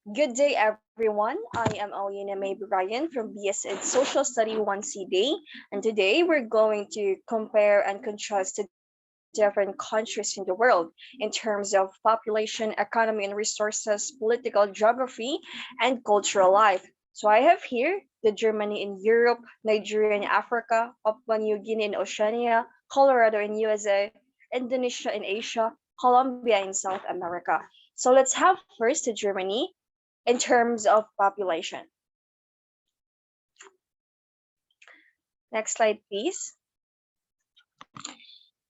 Good day, everyone. I am Alina May Bryan from Bsed Social Study 1CD, and today we're going to compare and contrast the different countries in the world in terms of population, economy and resources, political geography, and cultural life. So I have here the Germany in Europe, Nigeria in Africa, Papua New Guinea in Oceania, Colorado in USA, Indonesia in Asia, Colombia in South America. So let's have first the Germany in terms of population. Next slide, please.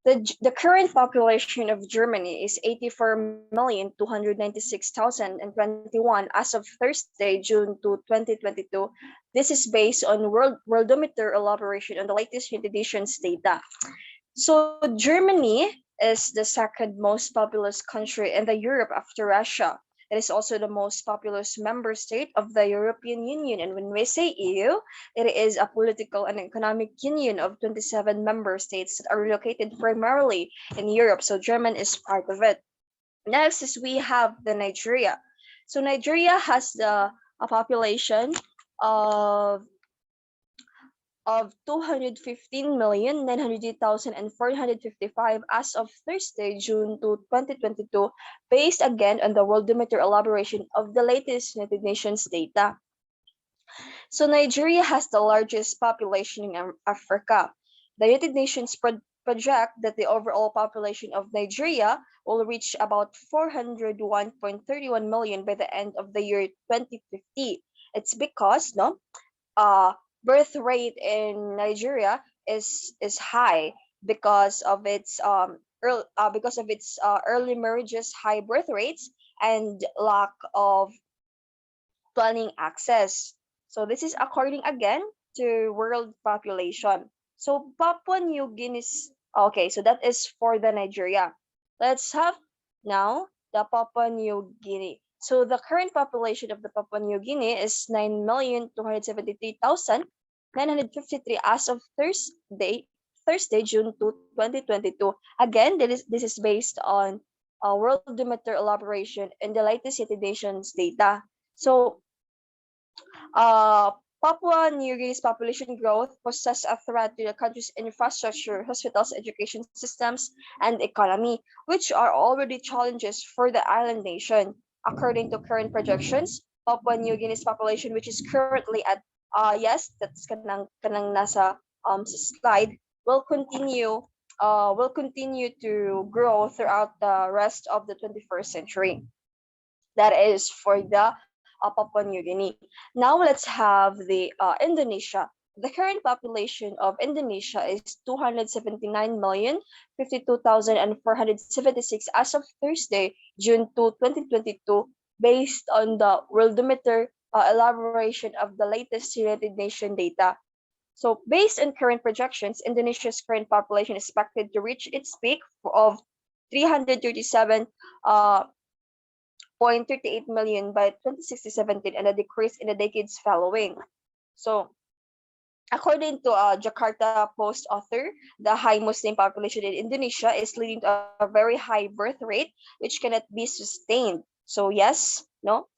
The current population of Germany is 84,296,021 as of Thursday, June 2022. This is based on Worldometer elaboration on the latest United Nations data. So Germany is the second most populous country in the Europe after Russia. It is also the most populous member state of the European Union. And when we say EU, it is a political and economic union of 27 member states that are located primarily in Europe. So Germany is part of it. Next is we have the Nigeria. So Nigeria has a population of 215,900,455 as of Thursday, June 2022, based again on the Worldometer elaboration of the latest United Nations data. So Nigeria has the largest population in Africa. The United Nations project that the overall population of Nigeria will reach about 401.31 million by the end of the year 2050. It's because uh, birth rate in Nigeria is high because of its early marriages, high birth rates, and lack of planning access. So this is according again to world population. So Papua New Guinea's okay, so that is for the Nigeria. Let's have now the Papua New Guinea. So the current population of the Papua New Guinea is 9,273,953 as of Thursday, June 2, 2022. Again, this is based on Worldometer elaboration and the latest United Nations data. So uh, Papua New Guinea's population growth poses a threat to the country's infrastructure, hospitals, education systems, and economy, which are already challenges for the island nation. According to current projections, Papua New Guinea's population, which is currently at yes, that's kanang nasa sa slide, will continue to grow throughout the rest of the 21st century. That is for the Papua New Guinea. Now let's have the Indonesia. The current population of Indonesia is 279,052,476 as of Thursday, June 2, 2022, based on the Worldometer elaboration of the latest United Nations data. So, based on current projections, Indonesia's current population is expected to reach its peak of 337 0.38 million by 2016-17 and a decrease in the decades following. So, according to a Jakarta Post author, the high Muslim population in Indonesia is leading to a very high birth rate, which cannot be sustained. So, yes, no.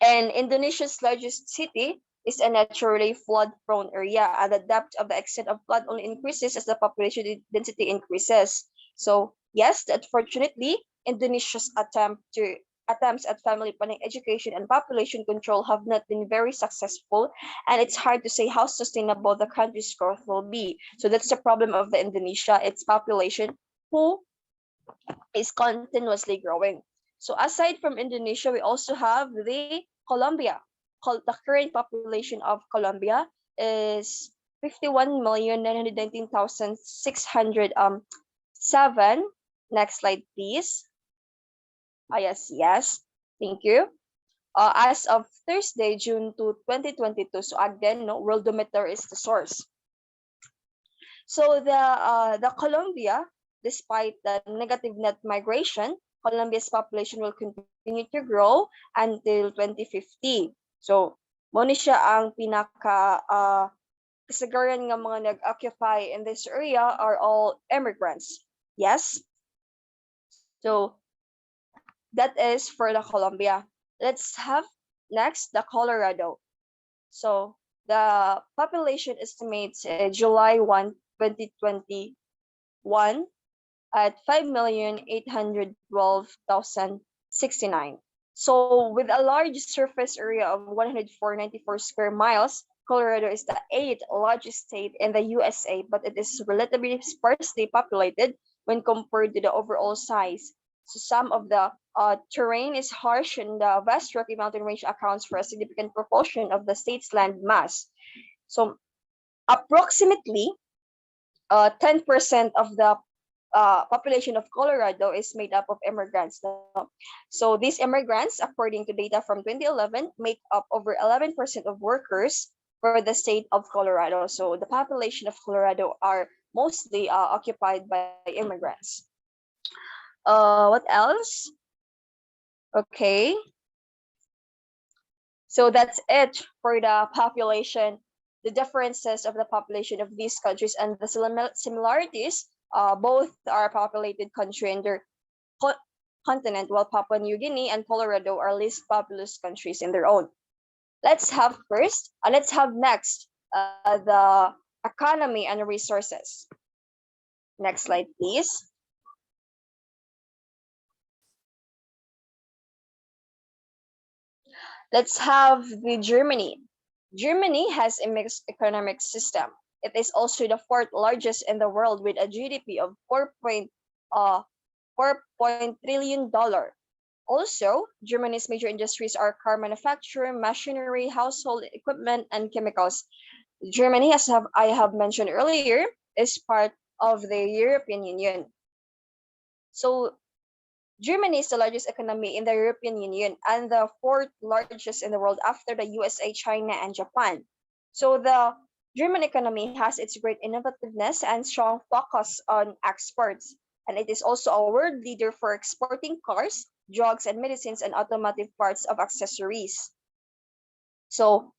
And Indonesia's largest city is a naturally flood-prone area, and the depth of the extent of flood only increases as the population density increases. So, yes, unfortunately, Indonesia's attempts at family planning, education, and population control have not been very successful, and it's hard to say how sustainable the country's growth will be. So that's the problem of the Indonesia, its population, who is continuously growing. So aside from Indonesia, we also have the Colombia. The current population of Colombia is 51,919,607. Next slide, please. Yes. Thank you. As of Thursday, June 2, 2022. So again, no, Worldometer is the source. So the Colombia, despite the negative net migration, Colombia's population will continue to grow until 2050. So, mo ni siya ang pinaka kasagaran nga mga nag-occupy in this area are all immigrants. Yes? So, that is for the Colombia. Let's have next the Colorado. So the population estimates July 1, 2021 at 5,812,069. So with a large surface area of 194 square miles, Colorado is the eighth largest state in the USA, but it is relatively sparsely populated when compared to the overall size. So some of the terrain is harsh, and the vast Rocky Mountain range accounts for a significant proportion of the state's land mass. So approximately 10% of the population of Colorado is made up of immigrants. No? So these immigrants, according to data from 2011, make up over 11% of workers for the state of Colorado. So the population of Colorado are mostly occupied by immigrants. What else? Okay. So that's it for the population, the differences of the population of these countries and the similarities. Both are populated country in their continent, while Papua New Guinea and Colorado are least populous countries in their own. Let's have next the economy and resources. Next slide, please. Let's have the Germany. Germany has a mixed economic system. It is also the fourth largest in the world with a GDP of 4 trillion dollar. Also, Germany's major industries are car manufacturing, machinery, household equipment, and chemicals. Germany, as I have mentioned earlier, is part of the European Union. So Germany is the largest economy in the European Union and the fourth largest in the world after the USA, China, and Japan. So the German economy has its great innovativeness and strong focus on exports. And it is also a world leader for exporting cars, drugs and medicines, and automotive parts of accessories. So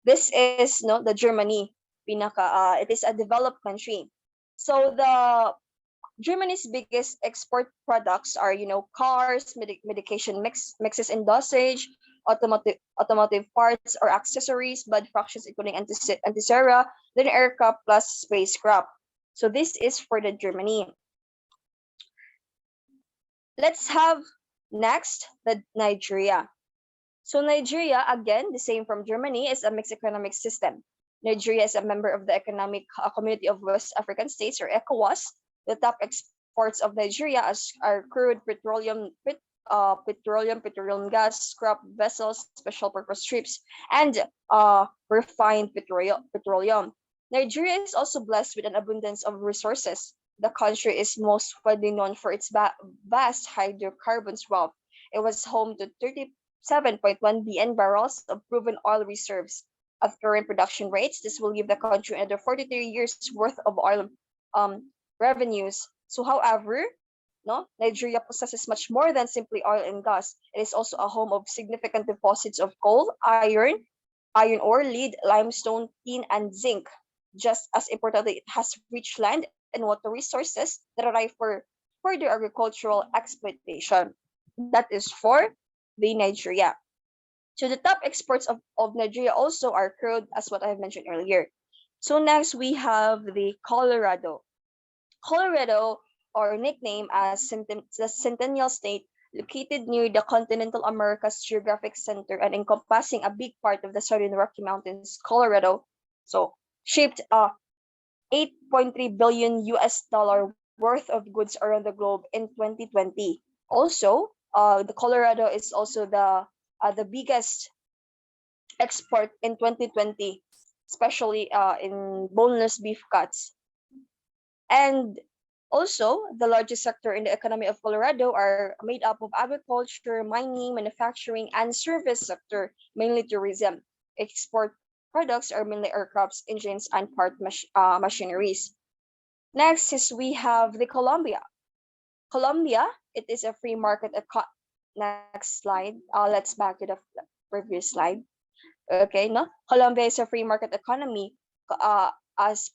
this is no the Germany. It is a developed country. So the Germany's biggest export products are, cars, medication mixes and dosage, automotive parts or accessories, bud fractions including antisera, then aircraft plus spacecraft. So this is for the Germany. Let's have next the Nigeria. So Nigeria, again, the same from Germany, is a mixed economic system. Nigeria is a member of the Economic Community of West African States, or ECOWAS. The top exports of Nigeria are crude, petroleum gas, scrap vessels, special purpose ships, and refined petroleum. Nigeria is also blessed with an abundance of resources. The country is most widely known for its vast hydrocarbons wealth. It was home to 37.1 billion barrels of proven oil reserves. At current production rates, this will give the country another 43 years worth of oil revenues. So, however, Nigeria possesses much more than simply oil and gas. It is also a home of significant deposits of coal, iron ore, lead, limestone, tin, and zinc. Just as importantly, it has rich land and water resources that are ripe for further agricultural exploitation. That is for the Nigeria. So the top exports of Nigeria also are crude, as what I have mentioned earlier. So next we have the Colorado. Colorado, or nicknamed as the Centennial State, located near the continental America's geographic center and encompassing a big part of the southern Rocky Mountains, Colorado. So shipped 8.3 billion US dollar worth of goods around the globe in 2020. Also, the Colorado is also the biggest export in 2020, especially in boneless beef cuts. And also, the largest sector in the economy of Colorado are made up of agriculture, mining, manufacturing, and service sector, mainly tourism. Export products are mainly aircrafts, engines, and machineries. Next is we have the Colombia. Colombia, it is a free market. Next slide. Let's back to the previous slide. Okay, no. Colombia is a free market economy, as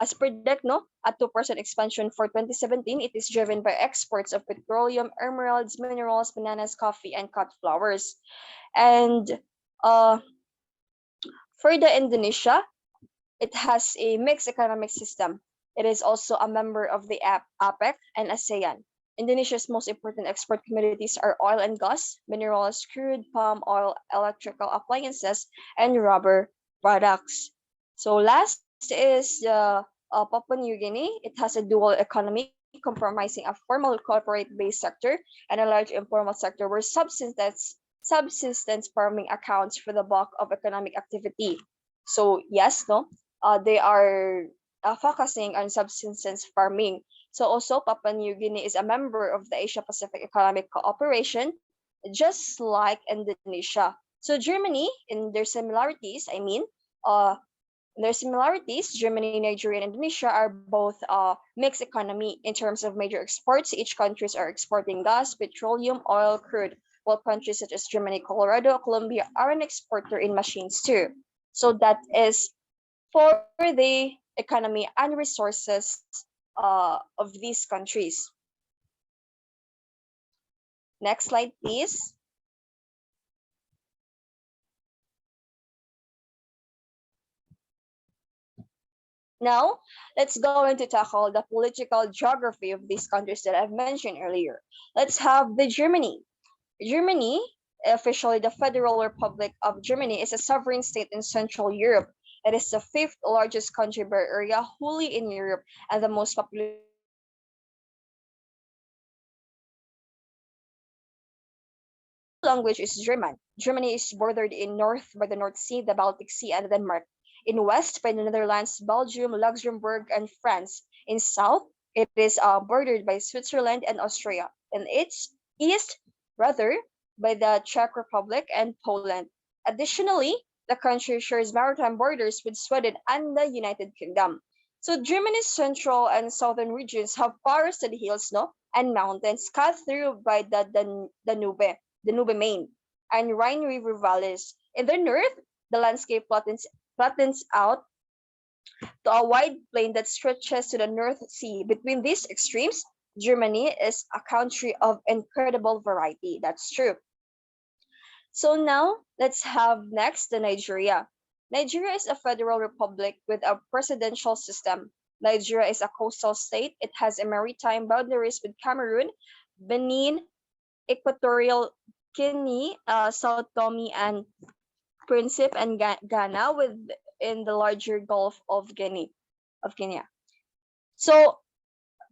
as predict, no, a 2% expansion for 2017. It is driven by exports of petroleum, emeralds, minerals, bananas, coffee, and cut flowers. And uh, for the Indonesia, it has a mixed economic system. It is also a member of the APEC and ASEAN. Indonesia's most important export commodities are oil and gas, minerals, crude, palm oil, electrical appliances, and rubber products. So last is the Papua New Guinea. It has a dual economy comprising a formal corporate-based sector and a large informal sector where subsistence farming accounts for the bulk of economic activity. So yes, no, they are focusing on subsistence farming. So also Papua New Guinea is a member of the Asia Pacific Economic Cooperation, just like Indonesia. So Germany, in their similarities, uh, Germany, Nigeria, and Indonesia are both mixed economy in terms of major exports. Each countries are exporting gas, petroleum, oil, crude, while countries such as Germany, Colorado, Colombia are an exporter in machines too. So that is for the economy and resources of these countries. Next slide, please. Now, let's go into tackle the political geography of these countries that I've mentioned earlier. Let's have the Germany. Germany, officially the Federal Republic of Germany, is a sovereign state in Central Europe. It is the fifth largest country by area, wholly in Europe, and the most populous language is German. Germany is bordered in north by the North Sea, the Baltic Sea, and Denmark. In west by the Netherlands, Belgium, Luxembourg, and France. In south, it is bordered by Switzerland and Austria. In its east, rather, by the Czech Republic and Poland. Additionally, the country shares maritime borders with Sweden and the United Kingdom. So Germany's central and southern regions have forested hills, no, and mountains cut through by the Danube main, and Rhine River valleys. In the north, the landscape flattens out to a wide plain that stretches to the North Sea. Between these extremes, Germany is a country of incredible variety. That's true. So now let's have next the Nigeria. Nigeria is a federal republic with a presidential system. Nigeria is a coastal state. It has a maritime boundaries with Cameroon, Benin, Equatorial Guinea, Sao Tome and Principe, and Ghana within the larger Gulf of Guinea. So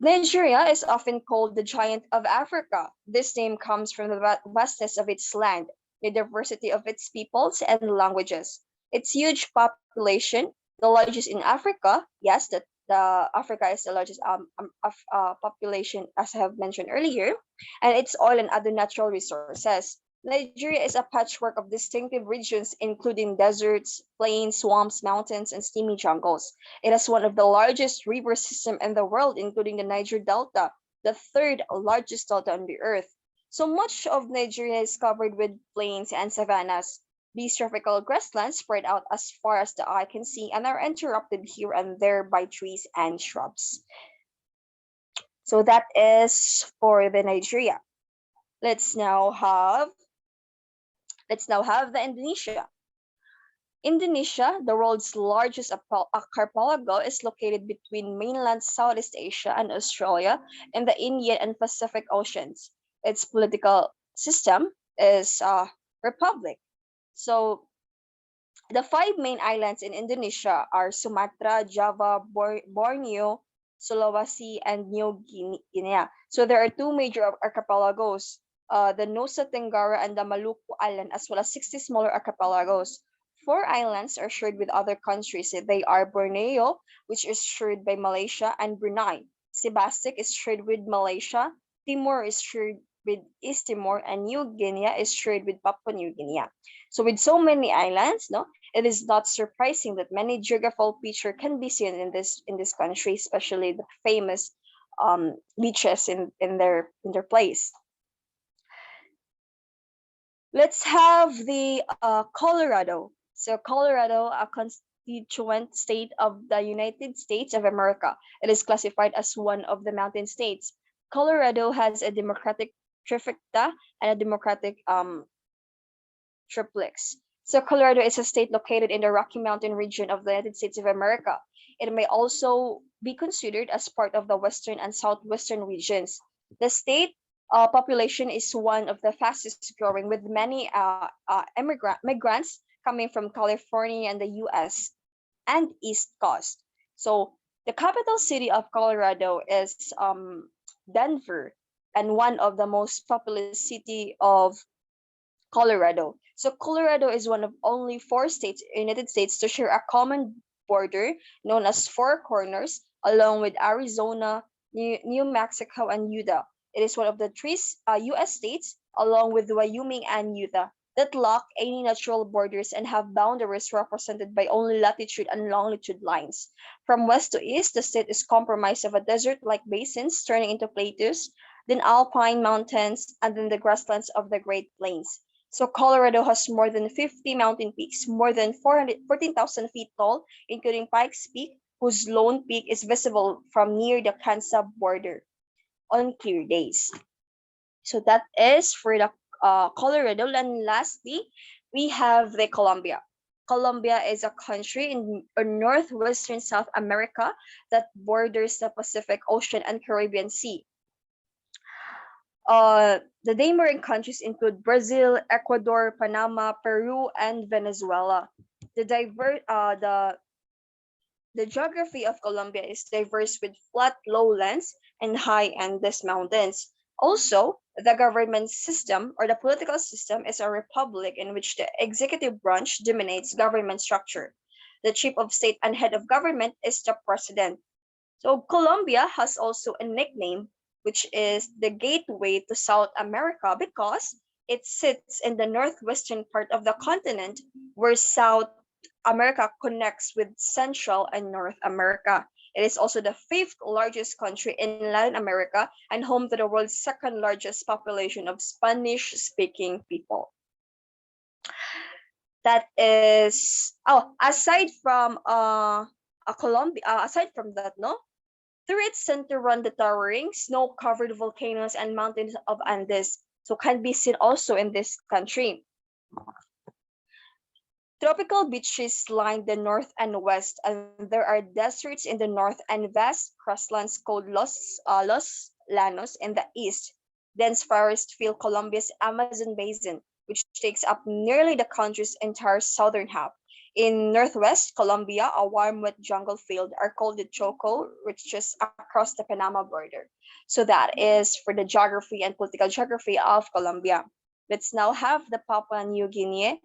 Nigeria is often called the giant of Africa. This name comes from the vastness of its land, the diversity of its peoples and languages, its huge population, the largest in Africa. Yes, that the Africa is the largest population, as I have mentioned earlier, and its oil and other natural resources. Nigeria is a patchwork of distinctive regions, including deserts, plains, swamps, mountains, and steamy jungles. It has one of the largest river systems in the world, including the Niger Delta, the third largest delta on the earth. So much of Nigeria is covered with plains and savannas. These tropical grasslands spread out as far as the eye can see and are interrupted here and there by trees and shrubs. So that is for the Nigeria. Let's now have the Indonesia. Indonesia, the world's largest archipelago, is located between mainland Southeast Asia and Australia in the Indian and Pacific Oceans. Its political system is a republic. So the five main islands in Indonesia are Sumatra, Java, Borneo, Sulawesi, and New Guinea. So there are two major archipelagos, the Nusa Tenggara and the Maluku Island, as well as 60 smaller archipelagos. Four islands are shared with other countries. They are Borneo, which is shared by Malaysia, and Brunei. Sebastic is shared with Malaysia. Timor is shared with East Timor, and New Guinea is shared with Papua New Guinea. So with so many islands, no, it is not surprising that many geographical features can be seen in this country, especially the famous beaches in their place. Let's have the Colorado. So Colorado constituent state of the United States of America. It is classified as one of the mountain states. Colorado has a democratic trifecta and a democratic triplex. So Colorado is a state located in the Rocky Mountain region of the United States of America. It may also be considered as part of the western and southwestern regions. The state population is one of the fastest growing, with many migrants coming from California and the U.S. and East Coast. So the capital city of Colorado is Denver, and one of the most populous city of Colorado. So Colorado is one of only four states in the United States to share a common border known as Four Corners, along with Arizona, New Mexico, and Utah. It is one of the three U.S. states, along with Wyoming and Utah, that lack any natural borders and have boundaries represented by only latitude and longitude lines. From west to east, the state is comprised of a desert-like basins turning into plateaus, then alpine mountains, and then the grasslands of the Great Plains. So Colorado has more than 50 mountain peaks, more than 14,000 feet tall, including Pikes Peak, whose lone peak is visible from near the Kansas border on clear days. So that is for the Colorado. And lastly, we have the Colombia. Colombia is a country in northwestern South America that borders the Pacific Ocean and Caribbean Sea. The neighboring countries include Brazil, Ecuador, Panama, Peru, and Venezuela. The geography of Colombia is diverse with flat lowlands and high Andes mountains. Also, the government system or the political system is a republic in which the executive branch dominates government structure. The chief of state and head of government is the president. So Colombia has also a nickname, which is the gateway to South America, because it sits in the northwestern part of the continent where South America connects with Central and North America. It is also the fifth largest country in Latin America and home to the world's second largest population of Spanish-speaking people. That is, aside from that, no, through its center run the towering, snow-covered volcanoes and mountains of Andes, so can be seen also in this country. Tropical beaches line the north and west, and there are deserts in the north and vast grasslands called Los Llanos in the east. Dense forests fill Colombia's Amazon basin, which takes up nearly the country's entire southern half. In northwest Colombia, a warm, wet jungle field are called the Choco, which is across the Panama border. So that is for the geography and political geography of Colombia. Let's now have the Papua New Guinea.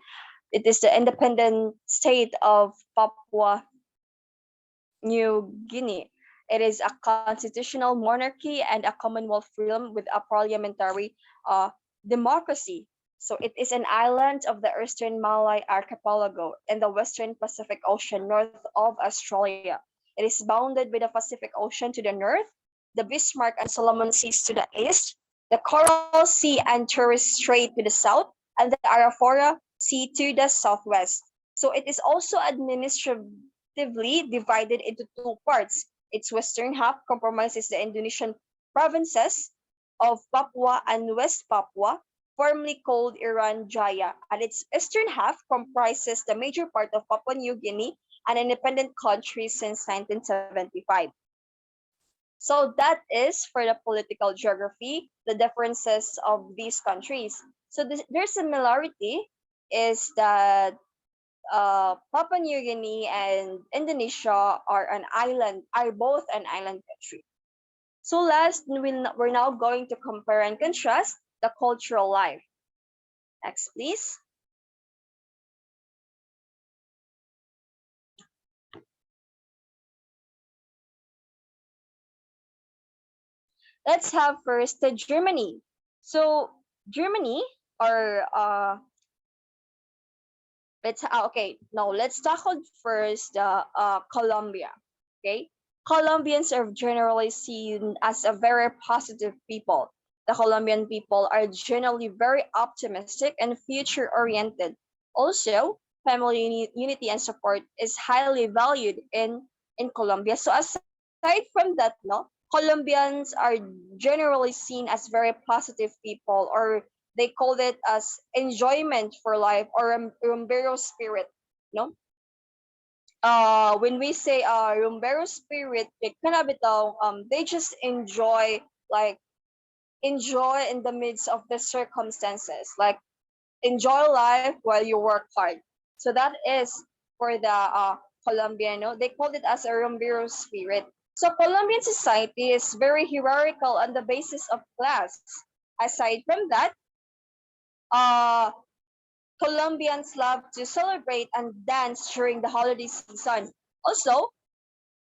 It is the independent state of Papua New Guinea. It is a constitutional monarchy and a commonwealth realm with a parliamentary democracy. So it is an island of the eastern Malay archipelago in the western Pacific Ocean north of Australia. It is bounded by the Pacific Ocean to the north, the Bismarck and Solomon Seas to the east, the Coral Sea and Torres Strait to the south, and the Arafura Sea to the southwest. So it is also administratively divided into two parts. Its western half comprises the Indonesian provinces of Papua and West Papua, formerly called Iran Jaya, and its eastern half comprises the major part of Papua New Guinea, an independent country since 1975. So that is for the political geography, the differences of these countries. So their similarity is that Papua New Guinea and Indonesia are both an island country. So last, we're now going to compare and contrast the cultural life. Next, please. Let's have first the Germany. So Germany, or let's tackle first the Colombia. Okay, Colombians are generally seen as a very positive people. The Colombian people are generally very optimistic and future oriented. Also, family unity and support is highly valued in Colombia. So aside from that, no, Colombians are generally seen as very positive people, or they call it as enjoyment for life, or rumbero spirit. No, when we say rumbero spirit, they just like enjoy in the midst of the circumstances, like enjoy life while you work hard. So that is for the Colombiano. They called it as a rumbero spirit. So Colombian society is very hierarchical on the basis of class. Aside from that, uh, Colombians love to celebrate and dance during the holiday season. Also,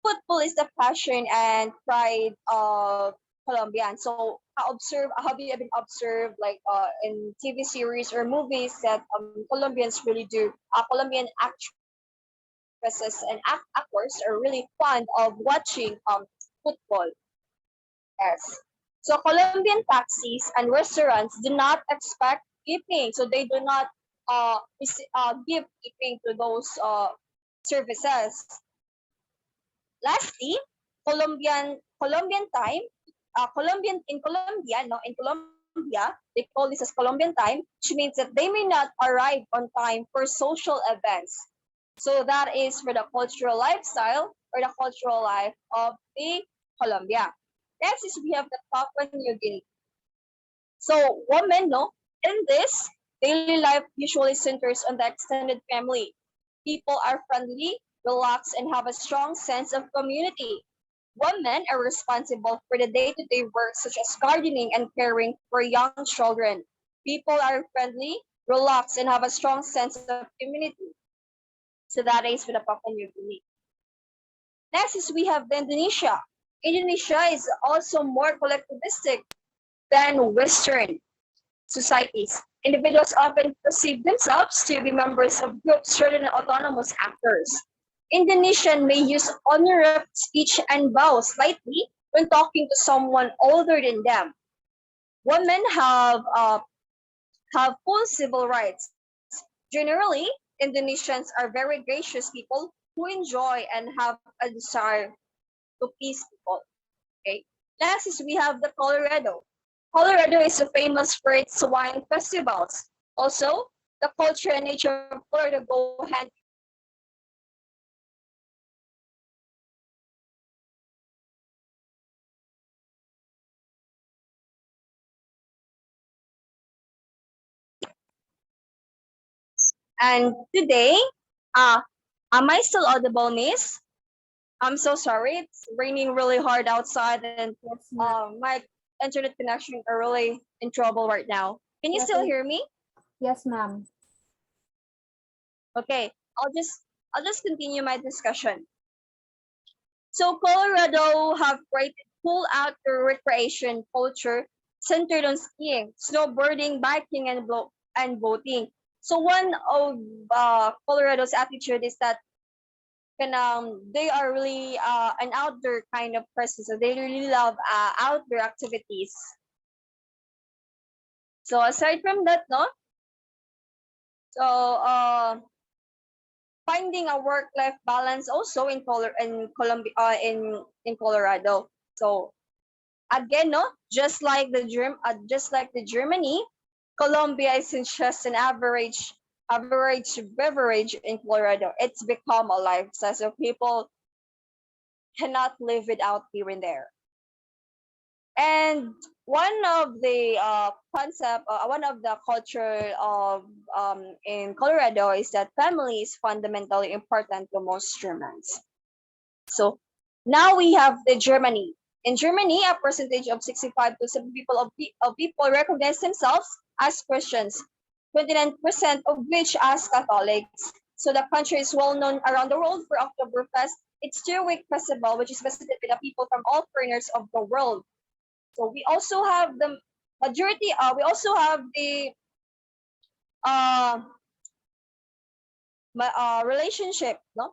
football is the passion and pride of Colombians. So have you even observed like in TV series or movies that Colombians really do? Colombian actresses and actors are really fond of watching football. Yes. So Colombian taxis and restaurants do not expect tipping, so they do not give tipping to those services. Lastly, Colombian time, Colombian in Colombia, no, in Colombia, they call this as Colombian time, which means that they may not arrive on time for social events. So that is for the cultural lifestyle or the cultural life of the Colombia. Next is we have the Papua New Guinea. So women, no, in this daily life usually centers on the extended family. People are friendly, relaxed, and have a strong sense of community. Women are responsible for the day-to-day work such as gardening and caring for young children. People are friendly, relaxed, and have a strong sense of community. So that is for the Papua New Guinea. Next is we have the Indonesia. Indonesia is also more collectivistic than Western societies. Individuals often perceive themselves to be members of groups rather than autonomous actors. Indonesian may use honorific speech and bow slightly when talking to someone older than them. Women have full civil rights. Generally, Indonesians are very gracious people who enjoy and have a desire to please people. Okay. Last is we have the Colorado. Colorado is famous for its wine festivals. Also, the culture and nature of Colorado go hand and today, uh, am I still audible, Miss? I'm so sorry. It's raining really hard outside, and Yes, ma'am. my internet connection are really in trouble right now. Can you Yes, still hear me? yes, ma'am. Okay, I'll just continue my discussion. So Colorado have great full outdoor recreation culture centered on skiing, snowboarding, biking, and boating. So one of Colorado's attitude is that they are really an outdoor kind of person. So they really love outdoor activities. So aside from that, no. So finding a work-life balance also in Colombia in Colorado. So again, no, just like the Germany, Colombia isn't just an average beverage in Colorado. It's become a lifestyle. So people cannot live without here and there. And one of the culture of in Colorado is that family is fundamentally important to most Germans. So now we have the Germany. In Germany, a percentage of 65 to 7 of people recognize themselves as Christians, 29% of which as Catholics. So the country is well known around the world for Oktoberfest. It's 2-week festival which is visited by the people from all corners of the world. So we also have the majority. We also have the uh, relationship. No,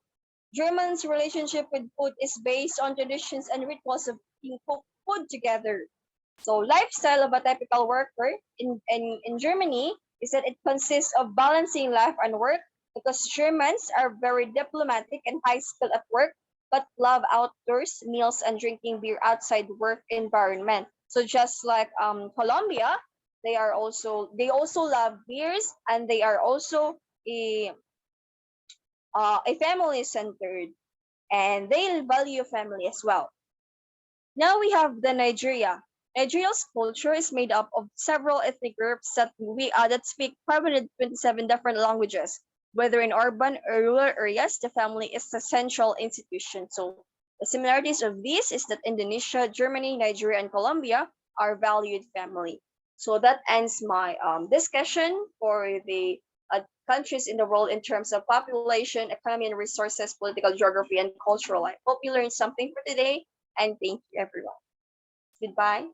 Germans' relationship with food is based on traditions and rituals of eating food together. So lifestyle of a typical worker in Germany is that it consists of balancing life and work, because Germans are very diplomatic and high skilled at work, but love outdoors, meals, and drinking beer outside work environment. So just like Colombia, they also love beers, and they are also a a family centered, and they value family as well. Now we have the Nigeria. Nigeria's culture is made up of several ethnic groups that speak 527 different languages. Whether in urban or rural areas, the family is a central institution. So the similarities of these is that Indonesia, Germany, Nigeria, and Colombia are valued family. So that ends my discussion for the countries in the world in terms of population, economy and resources, political geography, and cultural life. Hope you learned something for today, and thank you everyone. Goodbye.